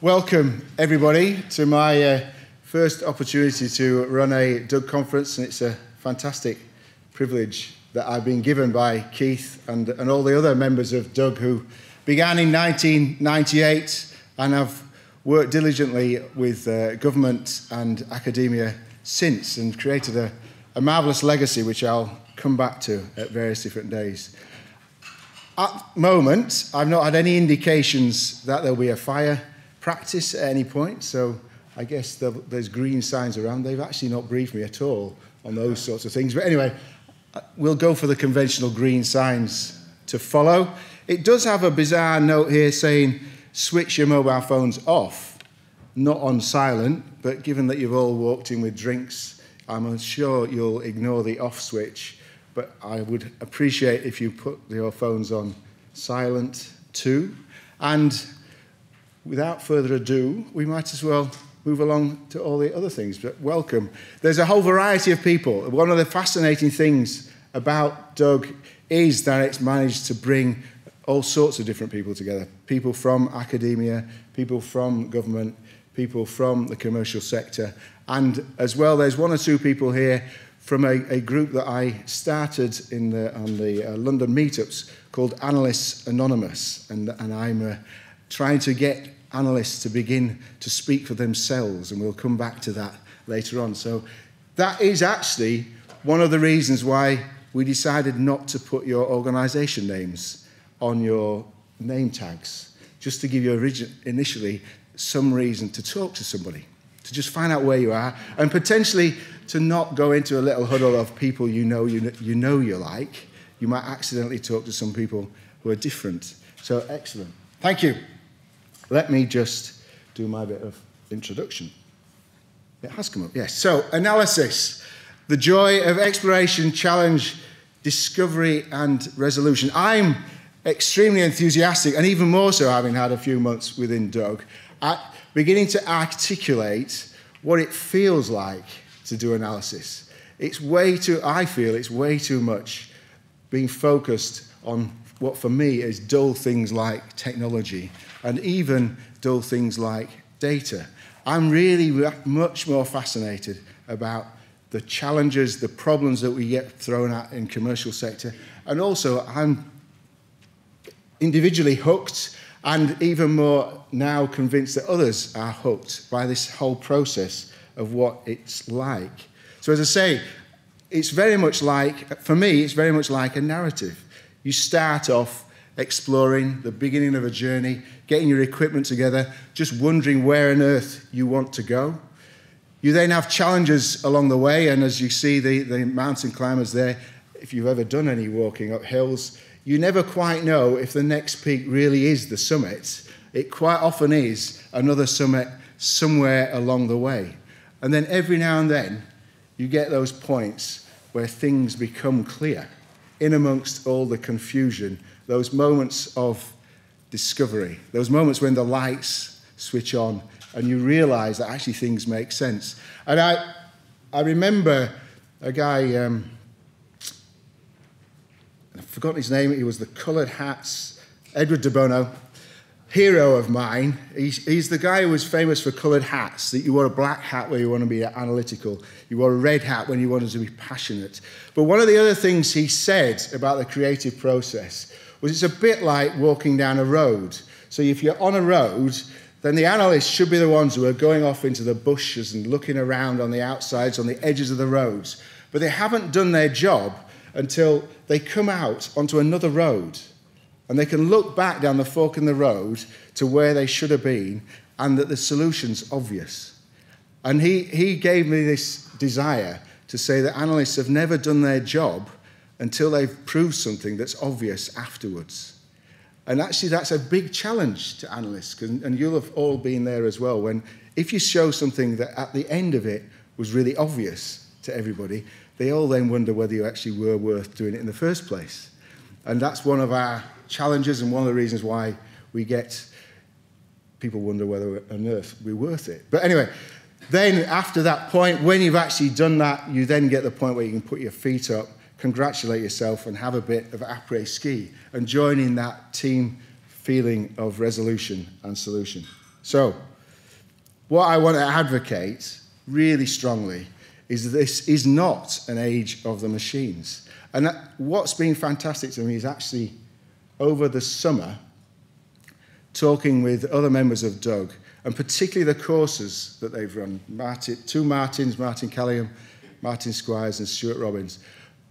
Welcome, everybody, to my first opportunity to run a DUG conference, and it's a fantastic privilege that I've been given by Keith and all the other members of DUG who began in 1998 and have worked diligently with government and academia since and created a marvellous legacy which I'll come back to at various different days. At the moment, I've not had any indications that there'll be a fire practice at any point, so I guess there's green signs around. They've actually not briefed me at all on those sorts of things. But anyway, we'll go for the conventional green signs to follow. It does have a bizarre note here saying, switch your mobile phones off, not on silent, but given that you've all walked in with drinks, I'm sure you'll ignore the off switch, but I would appreciate if you put your phones on silent too. And without further ado, we might as well move along to all the other things, but welcome. There's a whole variety of people. One of the fascinating things about DUG is that it's managed to bring all sorts of different people together. People from academia, people from government, people from the commercial sector, and as well, there's one or two people here from a group that I started on the London meetups called Analysts Anonymous, and I'm trying to get analysts to begin to speak for themselves, and we'll come back to that later on. So that is actually one of the reasons why we decided not to put your organisation names on your name tags, just to give you initially some reason to talk to somebody, to just find out where you are, and potentially to not go into a little huddle of people you know you like. You might accidentally talk to some people who are different. So excellent. Thank you. Let me just do my bit of introduction. It has come up, yes. So, analysis, the joy of exploration, challenge, discovery, and resolution. I'm extremely enthusiastic, and even more so having had a few months within DUG, at beginning to articulate what it feels like to do analysis. I feel it's way too much being focused on what for me is dull things like technology and even dull things like data. I'm really much more fascinated about the challenges, the problems that we get thrown at in commercial sector, and also I'm individually hooked and even more now convinced that others are hooked by this whole process of what it's like. So as I say, it's very much like, for me, it's very much like a narrative. You start off exploring the beginning of a journey, getting your equipment together, just wondering where on earth you want to go. You then have challenges along the way, and as you see the mountain climbers there, if you've ever done any walking up hills, you never quite know if the next peak really is the summit. It quite often is another summit somewhere along the way. And then every now and then, you get those points where things become clear in amongst all the confusion, those moments of discovery, those moments when the lights switch on and you realise that actually things make sense. And I remember a guy, I've forgotten his name, he was the Coloured Hats, Edward de Bono, hero of mine. He's the guy who was famous for coloured hats, that you wore a black hat where you want to be analytical, you wore a red hat when you wanted to be passionate. But one of the other things he said about the creative process was it's a bit like walking down a road. So if you're on a road, then the analysts should be the ones who are going off into the bushes and looking around on the outsides, on the edges of the roads. But they haven't done their job until they come out onto another road. And they can look back down the fork in the road to where they should have been, and that the solution's obvious. And he gave me this desire to say that analysts have never done their job until they've proved something that's obvious afterwards. And actually that's a big challenge to analysts, and you'll have all been there as well, when if you show something that at the end of it was really obvious to everybody, they all then wonder whether you actually were worth doing it in the first place. And that's one of our challenges and one of the reasons why we get people wonder whether on earth we're worth it. But anyway, then after that point, when you've actually done that, you then get the point where you can put your feet up, congratulate yourself and have a bit of après-ski and join in that team feeling of resolution and solution. So what I want to advocate really strongly is that this is not an age of the machines. And what's been fantastic to me is actually over the summer, talking with other members of Doug, and particularly the courses that they've run, two Martins, Martin Calliam, Martin Squires and Stuart Robbins,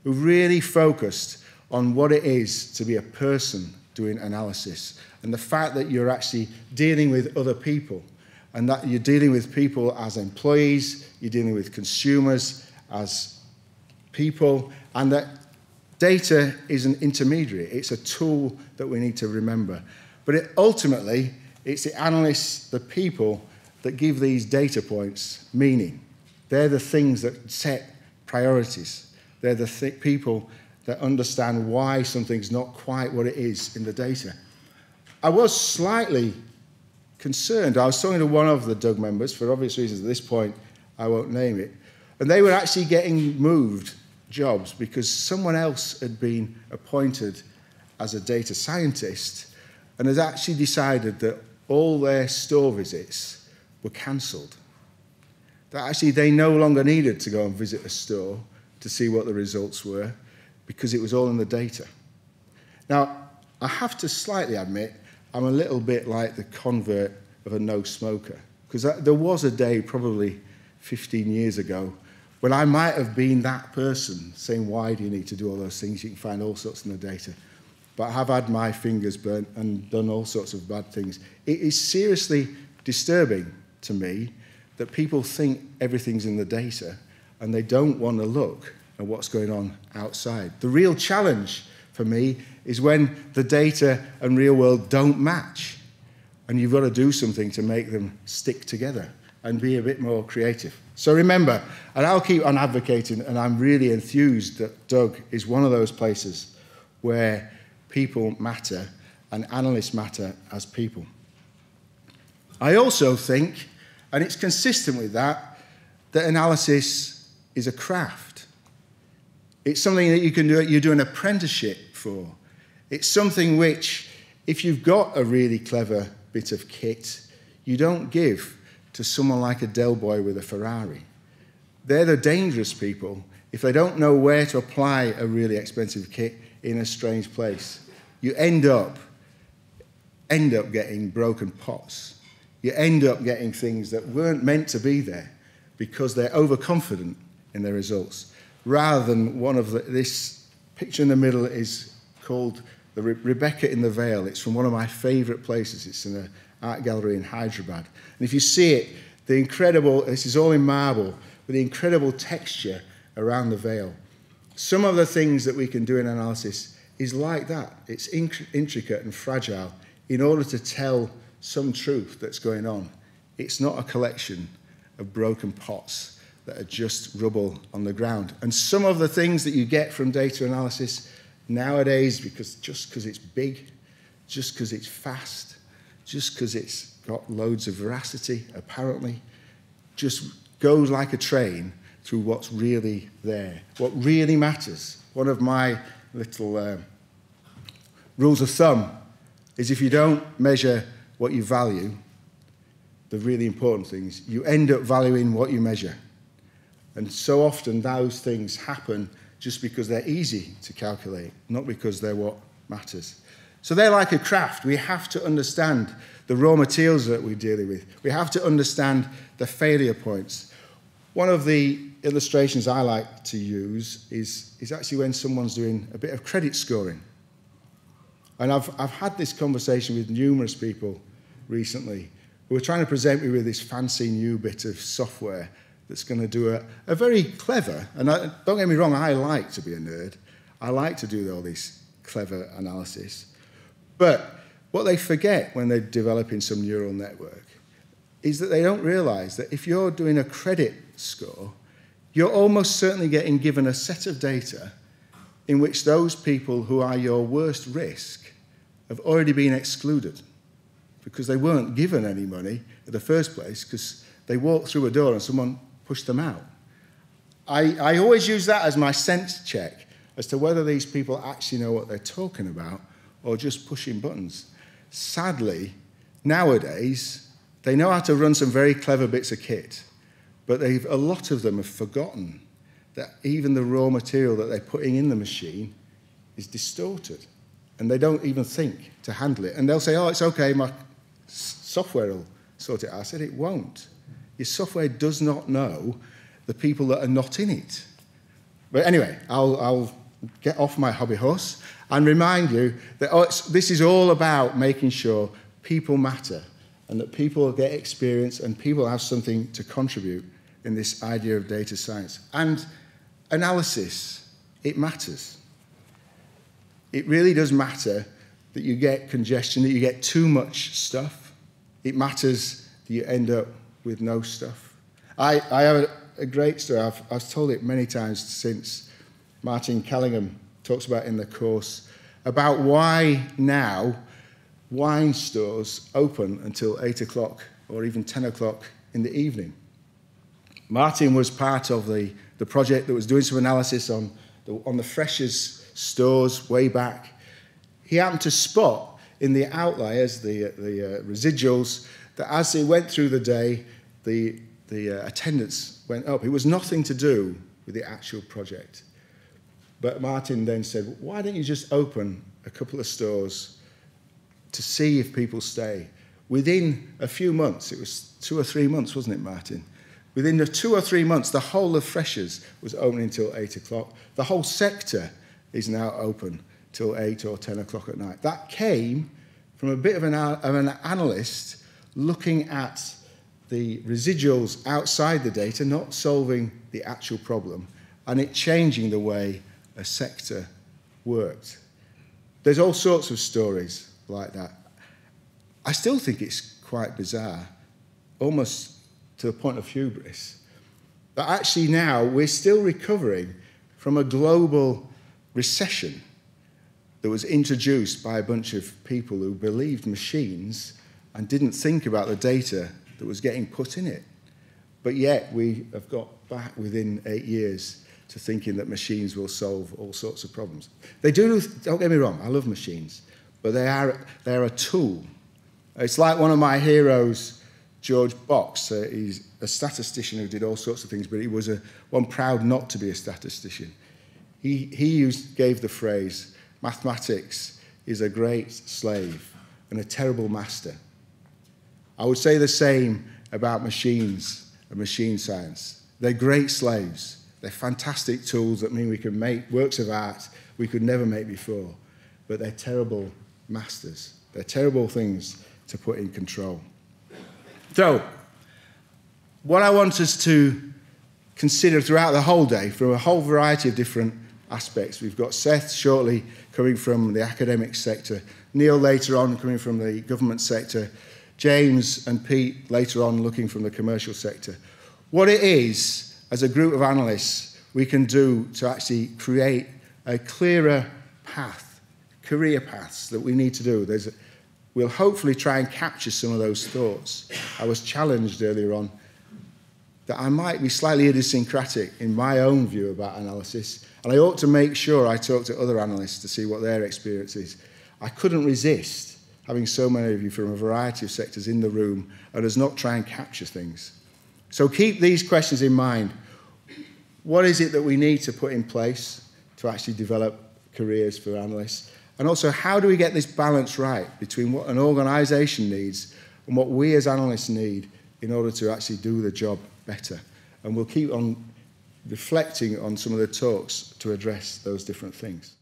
who really focused on what it is to be a person doing analysis and the fact that you're actually dealing with other people and that you're dealing with people as employees, you're dealing with consumers as people, and that data is an intermediary. It's a tool that we need to remember. But ultimately, it's the analysts, the people, that give these data points meaning. They're the things that set priorities. They're the people that understand why something's not quite what it is in the data. I was slightly concerned. I was talking to one of the Doug members, for obvious reasons at this point, I won't name it, and they were actually getting moved jobs because someone else had been appointed as a data scientist and has actually decided that all their store visits were cancelled. That actually they no longer needed to go and visit a store to see what the results were because it was all in the data. Now, I have to slightly admit, I'm a little bit like the convert of a no-smoker, because there was a day probably 15 years ago when I might have been that person saying, why do you need to do all those things? You can find all sorts in the data. But I have had my fingers burnt and done all sorts of bad things. It is seriously disturbing to me that people think everything's in the data and they don't want to look at what's going on outside. The real challenge for me is when the data and real world don't match, and you've got to do something to make them stick together and be a bit more creative. So remember, and I'll keep on advocating, and I'm really enthused that Doug is one of those places where people matter and analysts matter as people. I also think, and it's consistent with that, that analysis is a craft. It's something that you can do, you do an apprenticeship for. It's something which, if you've got a really clever bit of kit, you don't give to someone like a Del Boy with a Ferrari. They're the dangerous people if they don't know where to apply a really expensive kit in a strange place. You end up getting broken pots. You end up getting things that weren't meant to be there because they're overconfident in their results. Rather than this picture in the middle is called the Rebecca in the Vale. It's from one of my favourite places. It's in an art gallery in Hyderabad. And if you see it, the incredible, this is all in marble, with the incredible texture around the veil. Some of the things that we can do in analysis is like that. It's intricate and fragile in order to tell some truth that's going on. It's not a collection of broken pots that are just rubble on the ground. And some of the things that you get from data analysis nowadays, just because it's big, just because it's fast, just because it's got loads of veracity, apparently, just goes like a train through what's really there, what really matters. One of my little rules of thumb is if you don't measure what you value, the really important things, you end up valuing what you measure. And so often those things happen just because they're easy to calculate, not because they're what matters. So they're like a craft. We have to understand the raw materials that we're dealing with. We have to understand the failure points. One of the illustrations I like to use is actually when someone's doing a bit of credit scoring. And I've had this conversation with numerous people recently who are trying to present me with this fancy new bit of software that's going to do a very clever, and don't get me wrong, I like to be a nerd. I like to do all this clever analysis. But what they forget when they're developing some neural network is that they don't realize that if you're doing a credit score, you're almost certainly getting given a set of data in which those people who are your worst risk have already been excluded because they weren't given any money in the first place because they walked through a door and someone pushed them out. I always use that as my sense check as to whether these people actually know what they're talking about or just pushing buttons. Sadly, nowadays, They know how to run some very clever bits of kit, but a lot of them have forgotten that even the raw material that they're putting in the machine is distorted, and they don't even think to handle it. And they'll say, oh, it's okay, my software will sort it out. I said, it won't. Your software does not know the people that are not in it. But anyway, I'll get off my hobby horse and remind you that this is all about making sure people matter and that people get experience and people have something to contribute in this idea of data science. And analysis, it matters. It really does matter that you get congestion, that you get too much stuff. It matters that you end up with no stuff. I have a great story. I've told it many times since. Martin Callingham talks about in the course about why now wine stores open until 8 o'clock or even 10 o'clock in the evening. Martin was part of the project that was doing some analysis on the freshers stores way back. He happened to spot in the outliers, the residuals, that as they went through the day, the attendance went up. It was nothing to do with the actual project. But Martin then said, why don't you just open a couple of stores to see if people stay? Within a few months, it was 2 or 3 months, wasn't it, Martin? Within the 2 or 3 months, the whole of freshers was opening until 8 o'clock. The whole sector is now open till 8 or 10 o'clock at night. That came from a bit of an analyst looking at the residuals outside the data, not solving the actual problem, and it changing the way a sector worked. There's all sorts of stories like that. I still think it's quite bizarre, almost to the point of hubris, but actually now we're still recovering from a global recession that was introduced by a bunch of people who believed machines and didn't think about the data that was getting put in it. But yet we have got back within 8 years to thinking that machines will solve all sorts of problems. They do, don't get me wrong, I love machines, but they're a tool. It's like one of my heroes, George Box. He's a statistician who did all sorts of things, but he was one proud not to be a statistician. He gave the phrase, mathematics is a great slave and a terrible master. I would say the same about machines and machine science. They're great slaves. They're fantastic tools that mean we can make works of art we could never make before, but they're terrible masters. They're terrible things to put in control. So, what I want us to consider throughout the whole day, from a whole variety of different aspects. We've got Seth shortly coming from the academic sector, Neil later on coming from the government sector, James and Pete later on looking from the commercial sector. What it is, as a group of analysts, we can do to actually create a clearer path, career paths that we need to do. We'll hopefully try and capture some of those thoughts. I was challenged earlier on that I might be slightly idiosyncratic in my own view about analysis, and I ought to make sure I talk to other analysts to see what their experience is. I couldn't resist having so many of you from a variety of sectors in the room and us not try and capture things. So keep these questions in mind. What is it that we need to put in place to actually develop careers for analysts? And also, how do we get this balance right between what an organisation needs and what we as analysts need in order to actually do the job better? And we'll keep on reflecting on some of the talks to address those different things.